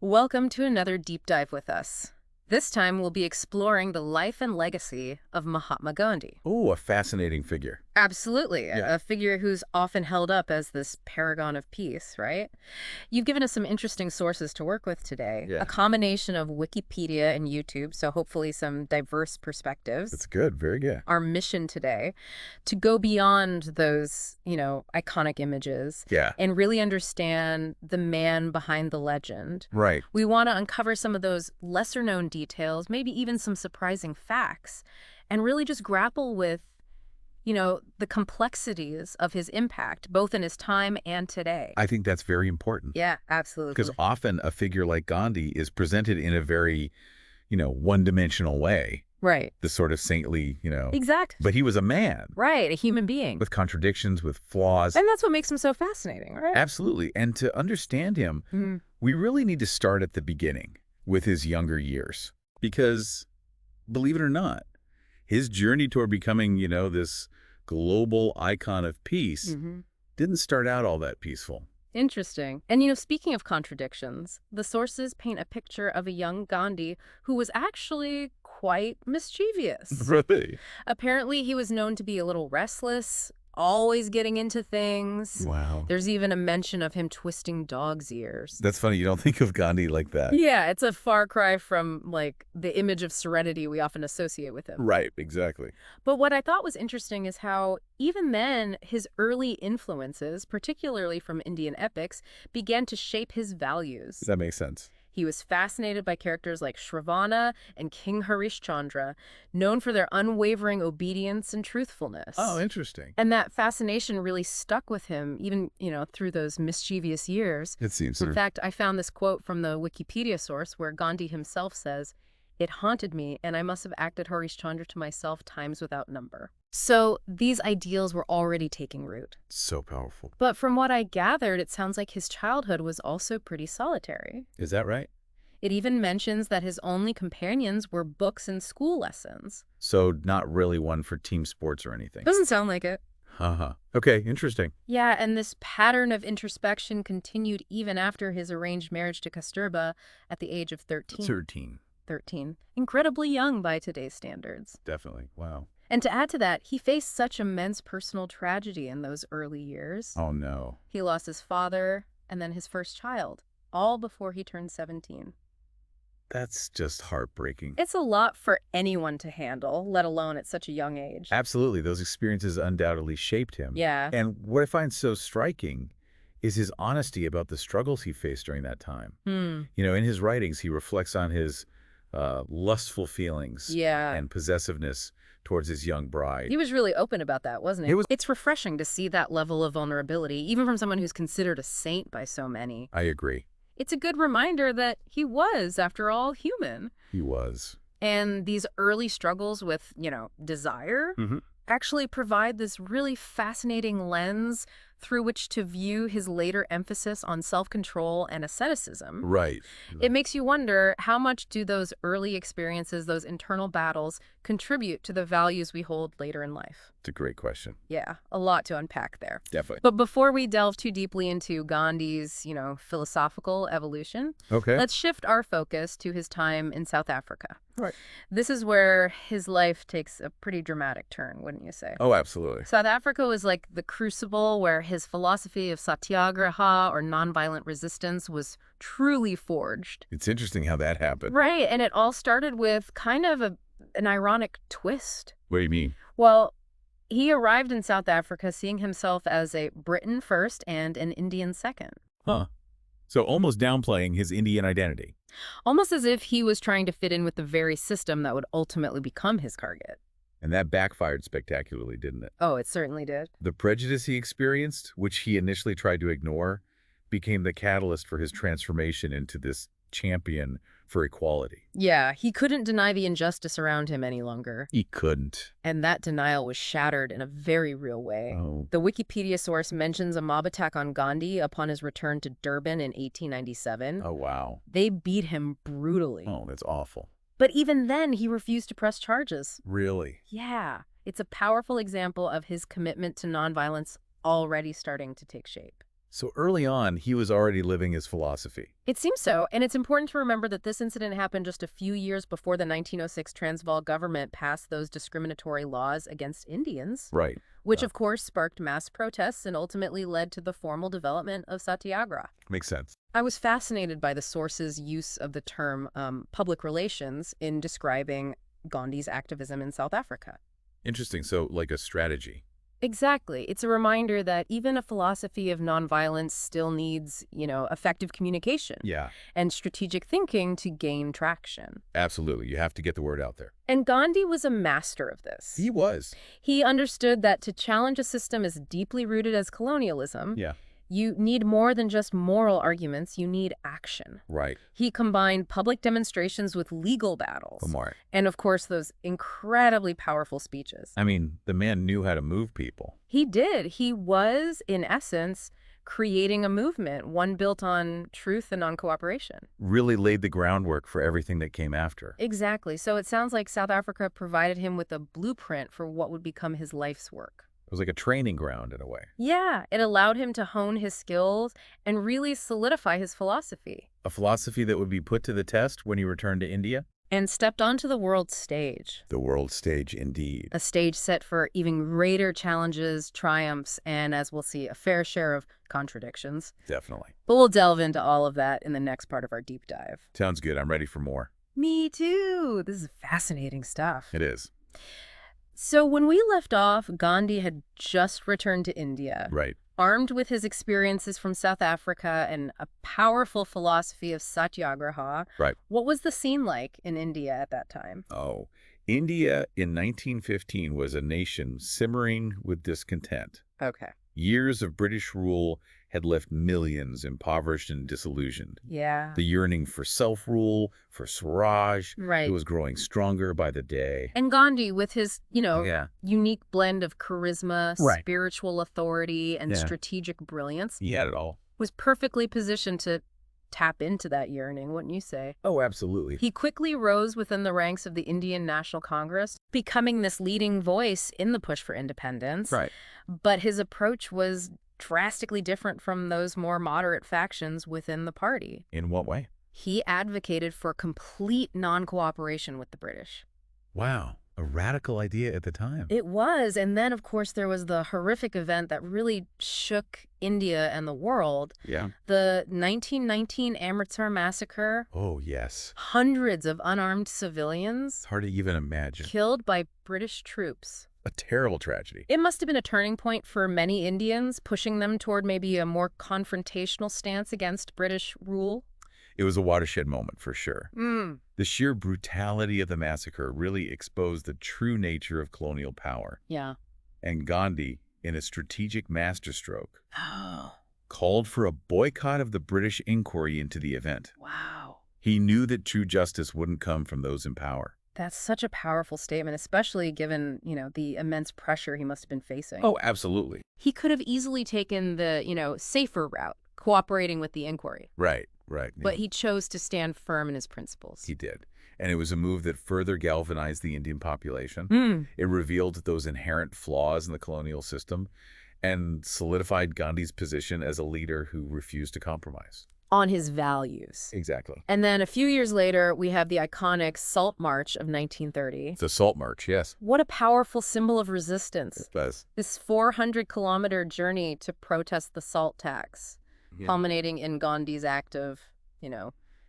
Welcome to another deep dive with us. This time we'll be exploring the life and legacy of Mahatma Gandhi. Oh, a fascinating figure. Absolutely, Yeah. a figure who's often held up as this paragon of peace, right? You've given us some interesting sources to work with today, a Yeah. combination of Wikipedia and YouTube, so hopefully some diverse perspectives. That's good. Very good. Our mission today to go beyond those, iconic images Yeah. and really understand the man behind the legend. Right. We want to uncover some of those lesser known details, maybe even some surprising facts, and really just grapple with, the complexities of his impact, both in his time and today. I think that's very important Yeah, because absolutely. often a figure like Gandhi is presented in a very, one-dimensional way, Right. the sort of saintly, Exactly. but he was a man Right, a human being. with contradictions, with flaws. And that's what makes him so fascinating, right? Absolutely. And to understand him, Mhm. we really need to start at the beginning with his younger years because, believe it or not, his journey toward becoming, this global icon of peace Mhm. didn't start out all that peaceful. Interesting. And speaking of contradictions, the sources paint a picture of a young Gandhi who was actually quite mischievous. Really? Apparently, he was known to be a little restless, always getting into things. Wow. There's even a mention of him twisting dogs' ears. That's funny. You don't think of Gandhi like that. Yeah, it's a far cry from, the image of serenity we often associate with him. Right, exactly. But what I thought was interesting is how, even then, his early influences, particularly from Indian epics, began to shape his values. That makes sense. He was fascinated by characters like Shravana and King Harishchandra, known for their unwavering obedience and truthfulness. Oh, interesting. And that fascination really stuck with him, even, through those mischievous years. It seems In so. fact, I found this quote from the Wikipedia source where Gandhi himself says, "It haunted me, and I must have acted Harishchandra to myself times without number." So these ideals were already taking root. So powerful. But from what I gathered, it sounds like his childhood was also pretty solitary. Is that right? It even mentions that his only companions were books and school lessons. So not really one for team sports or anything. Doesn't sound like it. Uh-huh. Okay, interesting. Yeah, and this pattern of introspection continued even after his arranged marriage to Kasturba at the age of 13. 13. 13. Incredibly young by today's standards. Definitely. Wow. And to add to that, he faced such immense personal tragedy in those early years. Oh, no. He lost his father and then his first child, all before he turned 17. That's just heartbreaking. It's a lot for anyone to handle, let alone at such a young age. Absolutely. Those experiences undoubtedly shaped him. Yeah. And what I find so striking is his honesty about the struggles he faced during that time. Hmm. In his writings, he reflects on his lustful feelings Yeah. and possessiveness towards his young bride. He was really open about that, wasn't he? It was- It's refreshing to see that level of vulnerability, even from someone who's considered a saint by so many. I agree. It's a good reminder that he was, after all, human. He was. And these early struggles with, desire Mhm. actually provide this really fascinating lens through which to view his later emphasis on self-control and asceticism. Right. It makes you wonder, how much do those early experiences, those internal battles, contribute to the values we hold later in life? It's a great question. Yeah, a lot to unpack there. Definitely. But before we delve too deeply into Gandhi's, philosophical evolution, Okay. let's shift our focus to his time in South Africa. Right. This is where his life takes a pretty dramatic turn, wouldn't you say? Oh, absolutely. South Africa was like the crucible where his philosophy of Satyagraha, or nonviolent resistance, was truly forged. It's interesting how that happened. Right, and it all started with kind of an ironic twist. What do you mean? Well, he arrived in South Africa seeing himself as a Briton first and an Indian second. Huh. So almost downplaying his Indian identity. Almost as if he was trying to fit in with the very system that would ultimately become his target. And that backfired spectacularly, didn't it? Oh, it certainly did. The prejudice he experienced, which he initially tried to ignore, became the catalyst for his transformation into this champion for equality. Yeah, he couldn't deny the injustice around him any longer. He couldn't. And that denial was shattered in a very real way. Oh. The Wikipedia source mentions a mob attack on Gandhi upon his return to Durban in 1897. Oh, wow. They beat him brutally. Oh, that's awful. But even then, he refused to press charges. Really? Yeah, it's a powerful example of his commitment to nonviolence already starting to take shape. So early on, he was already living his philosophy. It seems so, and it's important to remember that this incident happened just a few years before the 1906 Transvaal government passed those discriminatory laws against Indians, Right. which of course sparked mass protests and ultimately led to the formal development of Satyagraha. Makes sense. I was fascinated by the source's use of the term public relations in describing Gandhi's activism in South Africa. Interesting. So like a strategy. Exactly. It's a reminder that even a philosophy of nonviolence still needs, effective communication Yeah, and strategic thinking to gain traction. absolutely. You have to get the word out there. And Gandhi was a master of this. He was. He understood that to challenge a system as deeply rooted as colonialism, Yeah. you need more than just moral arguments, you need action. Right. He combined public demonstrations with legal battles. Omar. And of course, those incredibly powerful speeches. I mean, the man knew how to move people. He did. He was, in essence, creating a movement, one built on truth and on cooperation. Really laid the groundwork for everything that came after. Exactly. So it sounds like South Africa provided him with a blueprint for what would become his life's work. It was like a training ground in a way. Yeah, it allowed him to hone his skills and really solidify his philosophy. A philosophy that would be put to the test when he returned to India? And stepped onto the world stage. The world stage, indeed. A stage set for even greater challenges, triumphs, and, as we'll see, a fair share of contradictions. Definitely. But we'll delve into all of that in the next part of our deep dive. Sounds good. I'm ready for more. Me too. This is fascinating stuff. It is. So when we left off, Gandhi had just returned to India. Right. Armed with his experiences from South Africa and a powerful philosophy of Satyagraha. Right. What was the scene like in India at that time? Oh, India in 1915 was a nation simmering with discontent. Okay. Years of British rule had left millions impoverished and disillusioned. Yeah. The yearning for self-rule, for Swaraj, Right. it was growing stronger by the day. And Gandhi, with his, Yeah. unique blend of charisma, Right. spiritual authority, and Yeah. strategic brilliance, He had it all. was perfectly positioned to tap into that yearning, wouldn't you say? Oh, absolutely. He quickly rose within the ranks of the Indian National Congress, becoming this leading voice in the push for independence. Right. But his approach was drastically different from those more moderate factions within the party. In what way? He advocated for complete non-cooperation with the British. Wow. A radical idea at the time. It was. And then, of course, there was the horrific event that really shook India and the world. Yeah. The 1919 Amritsar massacre. Oh, yes. Hundreds of unarmed civilians It's hard to even imagine. killed by British troops. A terrible tragedy. It must have been a turning point for many Indians, pushing them toward maybe a more confrontational stance against British rule. It was a watershed moment for sure. Mm. The sheer brutality of the massacre really exposed the true nature of colonial power. Yeah. And Gandhi, in a strategic masterstroke, Oh, called for a boycott of the British inquiry into the event. wow. He knew that true justice wouldn't come from those in power. That's such a powerful statement, especially given, the immense pressure he must have been facing. Oh, absolutely. He could have easily taken the, safer route, cooperating with the inquiry. Right. But he chose to stand firm in his principles. He did. And it was a move that further galvanized the Indian population. Mm. It revealed those inherent flaws in the colonial system and solidified Gandhi's position as a leader who refused to compromise. On his values. Exactly. And then a few years later, we have the iconic Salt March of 1930. The Salt March, yes. What a powerful symbol of resistance. It does. This 400-kilometer journey to protest the salt tax, culminating in Gandhi's act of,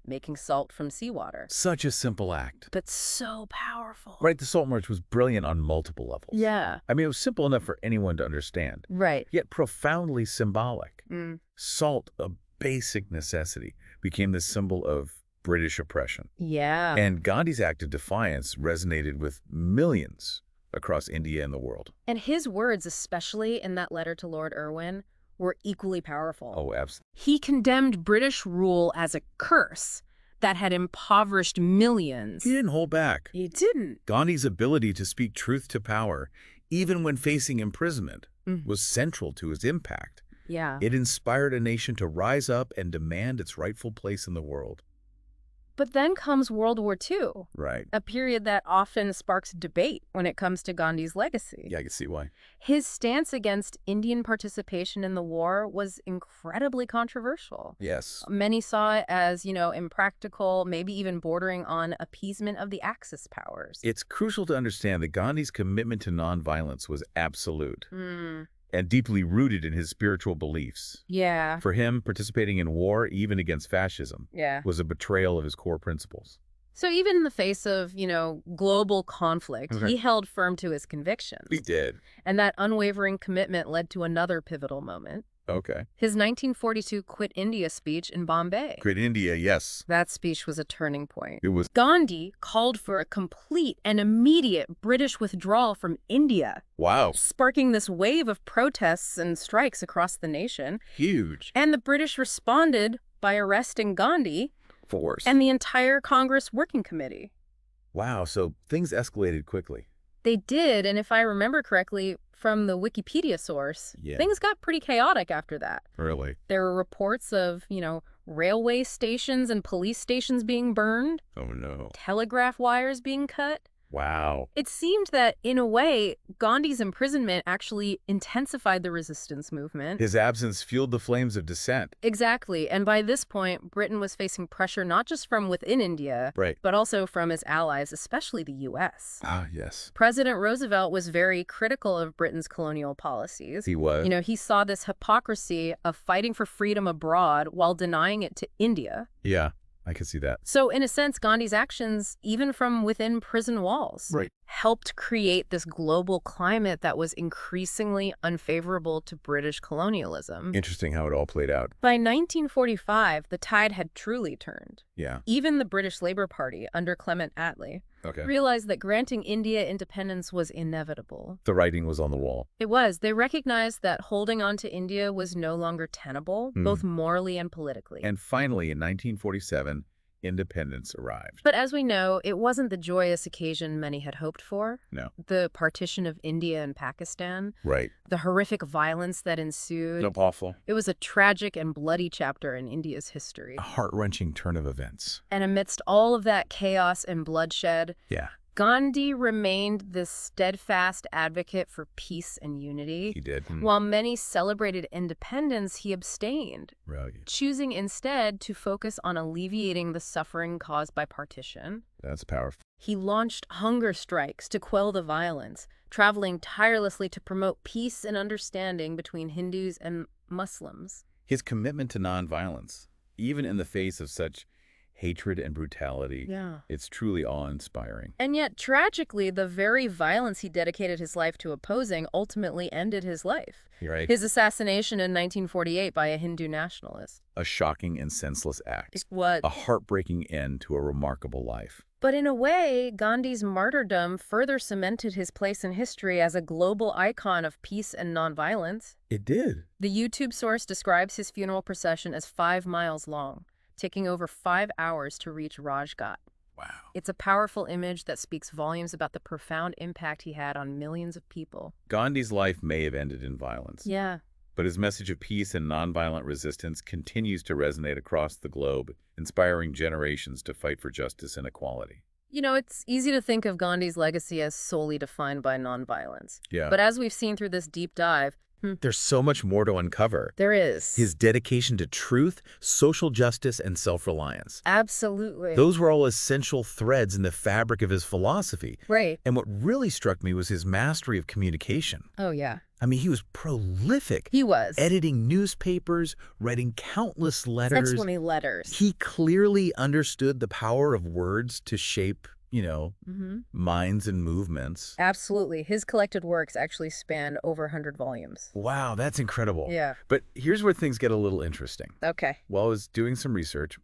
making salt from seawater. Such a simple act. But so powerful. Right, the Salt March was brilliant on multiple levels. Yeah. I mean, it was simple enough for anyone to understand, Right. yet profoundly symbolic. Mm. Salt, a basic necessity, became the symbol of British oppression. Yeah. And Gandhi's act of defiance resonated with millions across India and the world. And his words, especially in that letter to Lord Irwin, were equally powerful. Oh, absolutely. He condemned British rule as a curse that had impoverished millions. He didn't hold back. He didn't. Gandhi's ability to speak truth to power, even when facing imprisonment, was central to his impact. Yeah. It inspired a nation to rise up and demand its rightful place in the world. But then comes World War II, Right. a period that often sparks debate when it comes to Gandhi's legacy. Yeah, I can see why. His stance against Indian participation in the war was incredibly controversial. Yes. Many saw it as, impractical, maybe even bordering on appeasement of the Axis powers. It's crucial to understand that Gandhi's commitment to nonviolence was absolute and deeply rooted in his spiritual beliefs. Yeah. For him, participating in war, even against fascism, Yeah. was a betrayal of his core principles. So even in the face of, global conflict, Okay. he held firm to his convictions. He did. And that unwavering commitment led to another pivotal moment. Okay. His 1942 Quit India speech in Bombay. Quit India, yes. That speech was a turning point. It was. Gandhi called for a complete and immediate British withdrawal from India, Wow. sparking this wave of protests and strikes across the nation. Huge. And the British responded by arresting Gandhi Force. and the entire Congress Working Committee. Wow, so things escalated quickly. They did, and if I remember correctly from the Wikipedia source, Yeah. things got pretty chaotic after that. Really? There were reports of, railway stations and police stations being burned, Oh, no. telegraph wires being cut. Wow. It seemed that, in a way, Gandhi's imprisonment actually intensified the resistance movement. His absence fueled the flames of dissent. Exactly. And by this point, Britain was facing pressure not just from within India, Right. but also from its allies, especially the U.S. Ah, yes. President Roosevelt was very critical of Britain's colonial policies. He was. He saw this hypocrisy of fighting for freedom abroad while denying it to India. Yeah, I can see that. So, in a sense, Gandhi's actions, even from within prison walls, Right. helped create this global climate that was increasingly unfavorable to British colonialism. Interesting how it all played out. By 1945, the tide had truly turned. Yeah. Even the British Labour Party, under Clement Attlee, Okay. realized that granting India independence was inevitable. The writing was on the wall. It was. They recognized that holding on to India was no longer tenable, both morally and politically. And finally, in 1947, independence arrived. But as we know, it wasn't the joyous occasion many had hoped for. No. The partition of India and Pakistan, Right. the horrific violence that ensued. Awful. It was a tragic and bloody chapter in India's history. A heart-wrenching turn of events. And amidst all of that chaos and bloodshed, Yeah, Gandhi remained this steadfast advocate for peace and unity. he did. While many celebrated independence, he abstained, Right. choosing instead to focus on alleviating the suffering caused by partition. That's powerful. He launched hunger strikes to quell the violence, traveling tirelessly to promote peace and understanding between Hindus and Muslims. His commitment to nonviolence, even in the face of such hatred and brutality, Yeah. it's truly awe-inspiring. And yet, tragically, the very violence he dedicated his life to opposing ultimately ended his life. You're right. His assassination in 1948 by a Hindu nationalist. A shocking and senseless act. It was. A heartbreaking end to a remarkable life. But in a way, Gandhi's martyrdom further cemented his place in history as a global icon of peace and nonviolence. It did. The YouTube source describes his funeral procession as 5 miles long, taking over 5 hours to reach Rajghat. Wow. It's a powerful image that speaks volumes about the profound impact he had on millions of people. Gandhi's life may have ended in violence. Yeah. But his message of peace and nonviolent resistance continues to resonate across the globe, inspiring generations to fight for justice and equality. It's easy to think of Gandhi's legacy as solely defined by nonviolence. Yeah. But as we've seen through this deep dive, There's so much more to uncover. there is. His dedication to truth, social justice, and self-reliance. Absolutely. Those were all essential threads in the fabric of his philosophy. Right. And what really struck me was his mastery of communication. Oh, yeah. I mean, he was prolific. He was. Editing newspapers, writing countless letters. Such many letters. He clearly understood the power of words to shape, minds and movements. Absolutely. His collected works actually span over 100 volumes. Wow, that's incredible. Yeah. But here's where things get a little interesting. Okay. While I was doing some research,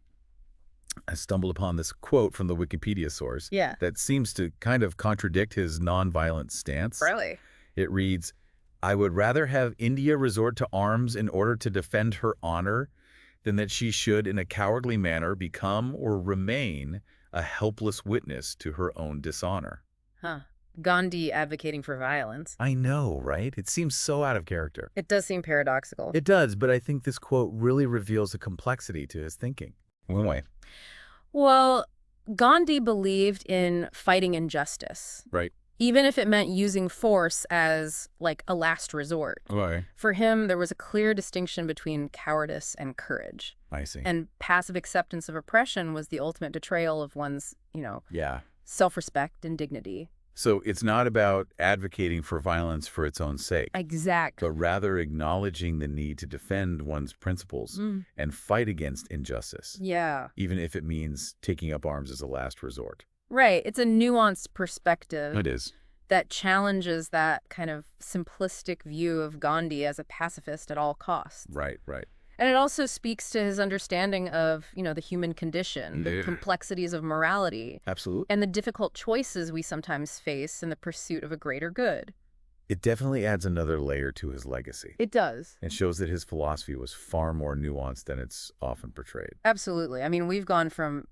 I stumbled upon this quote from the Wikipedia source Yeah. that seems to kind of contradict his nonviolent stance. Really? It reads, "I would rather have India resort to arms in order to defend her honor than that she should in a cowardly manner become or remain a helpless witness to her own dishonor." Huh. Gandhi advocating for violence. I know, right? It seems so out of character. It does seem paradoxical. It does, but I think this quote really reveals a complexity to his thinking. One way. Well, Gandhi believed in fighting injustice, Right. even if it meant using force as, like, a last resort. Okay. For him, there was a clear distinction between cowardice and courage. I see. And passive acceptance of oppression was the ultimate betrayal of one's, Yeah. self-respect and dignity. So it's not about advocating for violence for its own sake, Exactly. but rather acknowledging the need to defend one's principles and fight against injustice, Yeah. even if it means taking up arms as a last resort. Right. It's a nuanced perspective It is. that challenges that kind of simplistic view of Gandhi as a pacifist at all costs. Right, right. And it also speaks to his understanding of, the human condition, the Yeah. complexities of morality, Absolutely. and the difficult choices we sometimes face in the pursuit of a greater good. It definitely adds another layer to his legacy. It does. It shows that his philosophy was far more nuanced than it's often portrayed. Absolutely. I mean, we've gone from,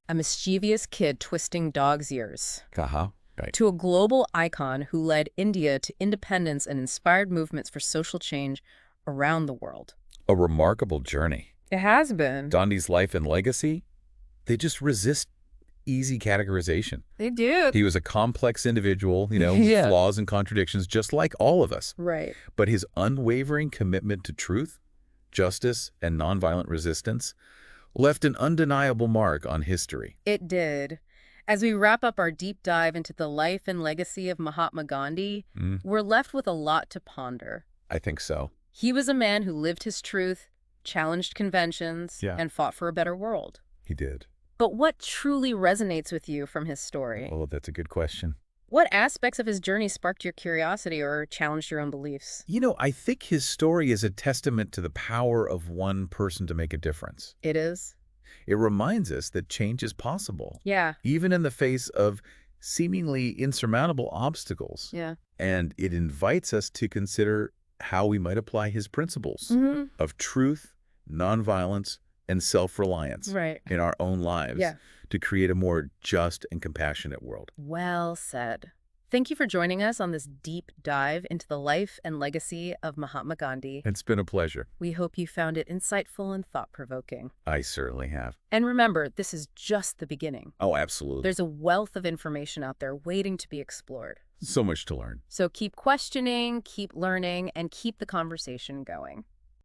a mischievous kid twisting dog's ears Kaha. Right. to a global icon who led India to independence and inspired movements for social change around the world. A remarkable journey. It has been. Gandhi's life and legacy, they just resist easy categorization. They do. He was a complex individual, Yeah. flaws and contradictions, just like all of us. Right. But his unwavering commitment to truth, justice, and nonviolent resistance left an undeniable mark on history. It did. As we wrap up our deep dive into the life and legacy of Mahatma Gandhi, we're left with a lot to ponder. I think so. He was a man who lived his truth, challenged conventions, Yeah. and fought for a better world. He did. But what truly resonates with you from his story? Oh, that's a good question. What aspects of his journey sparked your curiosity or challenged your own beliefs? I think his story is a testament to the power of one person to make a difference. It is? It reminds us that change is possible, Yeah. even in the face of seemingly insurmountable obstacles. Yeah. And it invites us to consider how we might apply his principles of truth, nonviolence, and self-reliance Right. in our own lives Yeah. to create a more just and compassionate world. Well said. Thank you for joining us on this deep dive into the life and legacy of Mahatma Gandhi. It's been a pleasure. We hope you found it insightful and thought-provoking. I certainly have. And remember, this is just the beginning. Oh, absolutely. There's a wealth of information out there waiting to be explored. So much to learn. So keep questioning, keep learning, and keep the conversation going.